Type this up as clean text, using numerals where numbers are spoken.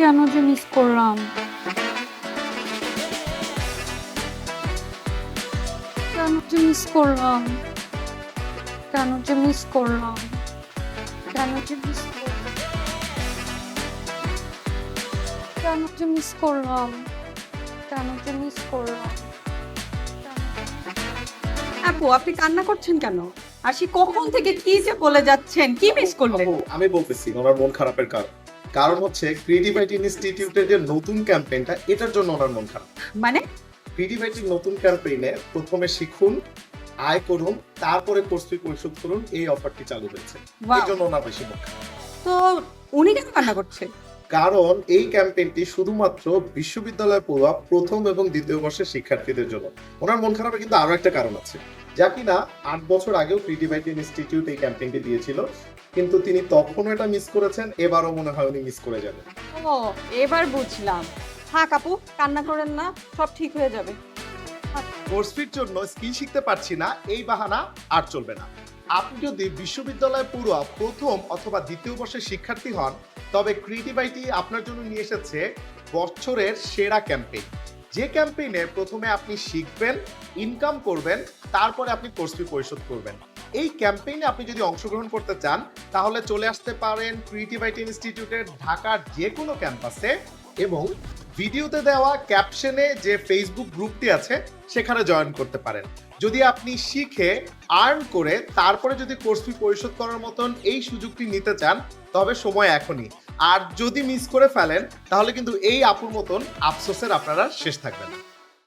কেন যে মিস করলাম, কেন যে মিস করলাম, কেন যে মিস করলাম, কেন যে মিস করলাম, কেন যে মিস করলাম, কেন যে মিস করলাম। আপু আপনি কান্না করছেন কেন? আর সে কখন থেকে কি যে বলে যাচ্ছেন, কি মিস করলেন? আপু, আমি বলতেছি ওনার মন খারাপের কারণ হচ্ছে ক্রিয়েটিভিটি ইনস্টিটিউটের যে নতুন ক্যাম্পেইনটা, এটার জন্য ওনার মন খারাপ। মানে ক্রিয়েটিভিটির নতুন ক্যাম্পেইনে প্রথমে শিখুন, আয় করুন, তারপরে কোর্স ফি পরিশোধ করুন, এই অফারটি চালু হয়েছে। Wow. এর জন্য ওনার বেশি মন খারাপ। তো উনি কেন কান্না করছে? কারণ এই ক্যাম্পেইনটি শুধুমাত্র বিশ্ববিদ্যালয়ে পড়ুয়া প্রথম এবং দ্বিতীয় বর্ষের শিক্ষার্থীদের জন্য। ওনার মন খারাপের কিন্তু আরো একটা কারণ আছে, যা কিনা ৮ বছর আগেও ক্রিয়েটিভিটি ইনস্টিটিউট এই ক্যাম্পেইনটি দিয়েছিল, কিন্তু তিনি তখনও এটা মিস করেছেন, এবারও মনে হয় উনি মিস করে যাবেন। ও এবার বুঝলাম। থাক আপু, কান্না করেন না, সব ঠিক হয়ে যাবে। কোর্স ফির জন্য স্কিল শিখতে পারছি না, এই বাহানা আর চলবে না। আপনি যদি বিশ্ববিদ্যালয়ে পড়ুয়া প্রথম অথবা দ্বিতীয় বর্ষের শিক্ষার্থী হন, তবে ক্রিয়েটিভিটি আপনার জন্য নিয়ে এসেছে বছরের সেরা ক্যাম্পেইন। যে ক্যাম্পেইনে প্রথমে আপনি শিখবেন, ইনকাম করবেন, তারপরে আপনি কোর্স ফি পরিশোধ করবেন। এই ক্যাম্পেইনে আপনি যদি অংশগ্রহণ করতে চান, তাহলে চলে আসতে পারেন ক্রিয়েটিভিটি ইনস্টিটিউটের ঢাকার যে কোনো ক্যাম্পাসে, এবং ভিডিওতে দেওয়া ক্যাপশনে যে ফেসবুক গ্রুপটি আছে সেখানে জয়েন করতে পারেন। যদি আপনি শিখে আর্ন করে তারপরে যদি কোর্স ফি পরিশোধ করার মতন এই সুযোগটি নিতে চান, তবে সময় এখনই। আর যদি মিস করে ফেলেন, তাহলে কিন্তু এই আপুর মতন আফসোসের আপনারা শেষ থাকবেন না।